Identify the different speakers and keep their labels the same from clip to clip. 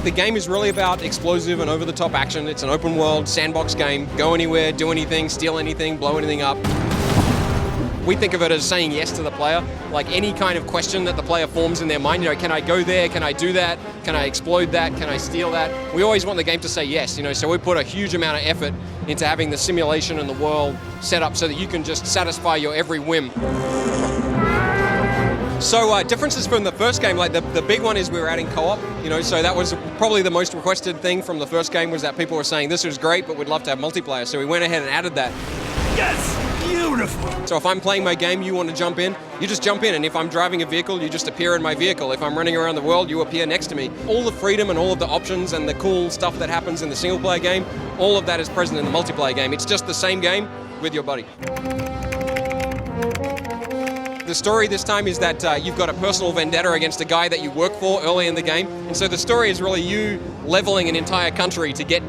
Speaker 1: the game is really about explosive and over-the-top action. It's an open-world sandbox game. Go anywhere, do anything, steal anything, blow anything up. We think of it as saying yes to the player. Like any kind of question that the player forms in their mind, can I go there? Can I do that? Can I explode that? Can I steal that? We always want the game to say yes, so we put a huge amount of effort into having the simulation and the world set up so that you can just satisfy your every whim. So differences from the first game, like the big one is we were adding co-op, so that was probably the most requested thing from the first game, was that people were saying this was great, but we'd love to have multiplayer. So we went ahead and added that.
Speaker 2: Yes! Beautiful!
Speaker 1: So if I'm playing my game, you want to jump in, you just jump in, and if I'm driving a vehicle, you just appear in my vehicle. If I'm running around the world, you appear next to me. All the freedom and all of the options and the cool stuff that happens in the single player game, all of that is present in the multiplayer game. It's just the same game with your buddy. The story this time is that you've got a personal vendetta against a guy that you work for early in the game, and so the story is really you leveling an entire country to get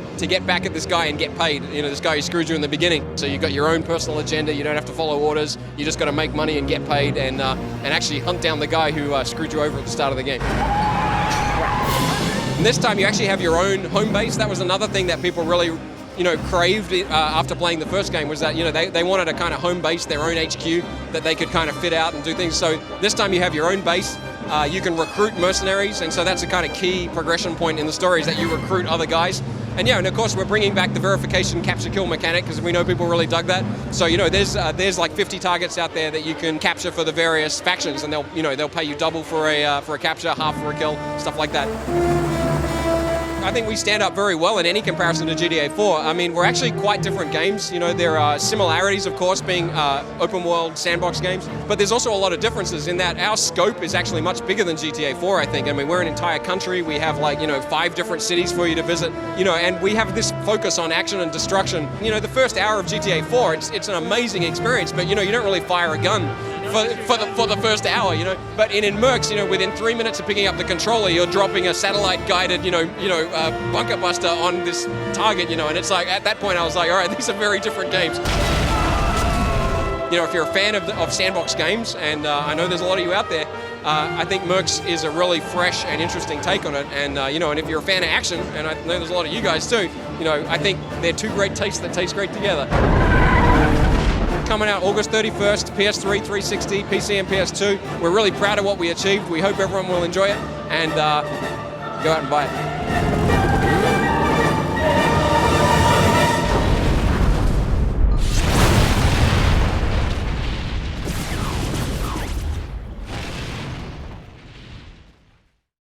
Speaker 1: back at this guy and get paid. This guy who screwed you in the beginning. So you've got your own personal agenda. You don't have to follow orders. You just got to make money and get paid, and actually hunt down the guy who screwed you over at the start of the game. And this time you actually have your own home base. That was another thing that people really craved after playing the first game, was that they wanted a kind of home base, their own HQ that they could kind of fit out and do things. So this time you have your own base. You can recruit mercenaries, and so that's a kind of key progression point in the story, is that you recruit other guys. And and of course we're bringing back the verification capture kill mechanic, because we know people really dug that. So there's like 50 targets out there that you can capture for the various factions, and they'll pay you double for a capture, half for a kill, stuff like that. I think we stand up very well in any comparison to GTA 4. I mean, we're actually quite different games. There are similarities, of course, being open world sandbox games, but there's also a lot of differences in that our scope is actually much bigger than GTA 4, I think. I mean, we're an entire country. We have 5 different cities for you to visit, and we have this focus on action and destruction. The first hour of GTA 4, it's an amazing experience, but you don't really fire a gun for the first hour, But in Mercs, within 3 minutes of picking up the controller, you're dropping a satellite-guided, bunker buster on this target, and it's like, at that point I was like, all right, these are very different games. If you're a fan of sandbox games, and I know there's a lot of you out there, I think Mercs is a really fresh and interesting take on it, and and if you're a fan of action, and I know there's a lot of you guys too, I think they're two great tastes that taste great together. Coming out August 31st, PS3, 360, PC and PS2. We're really proud of what we achieved. We hope everyone will enjoy it, and go out and buy it.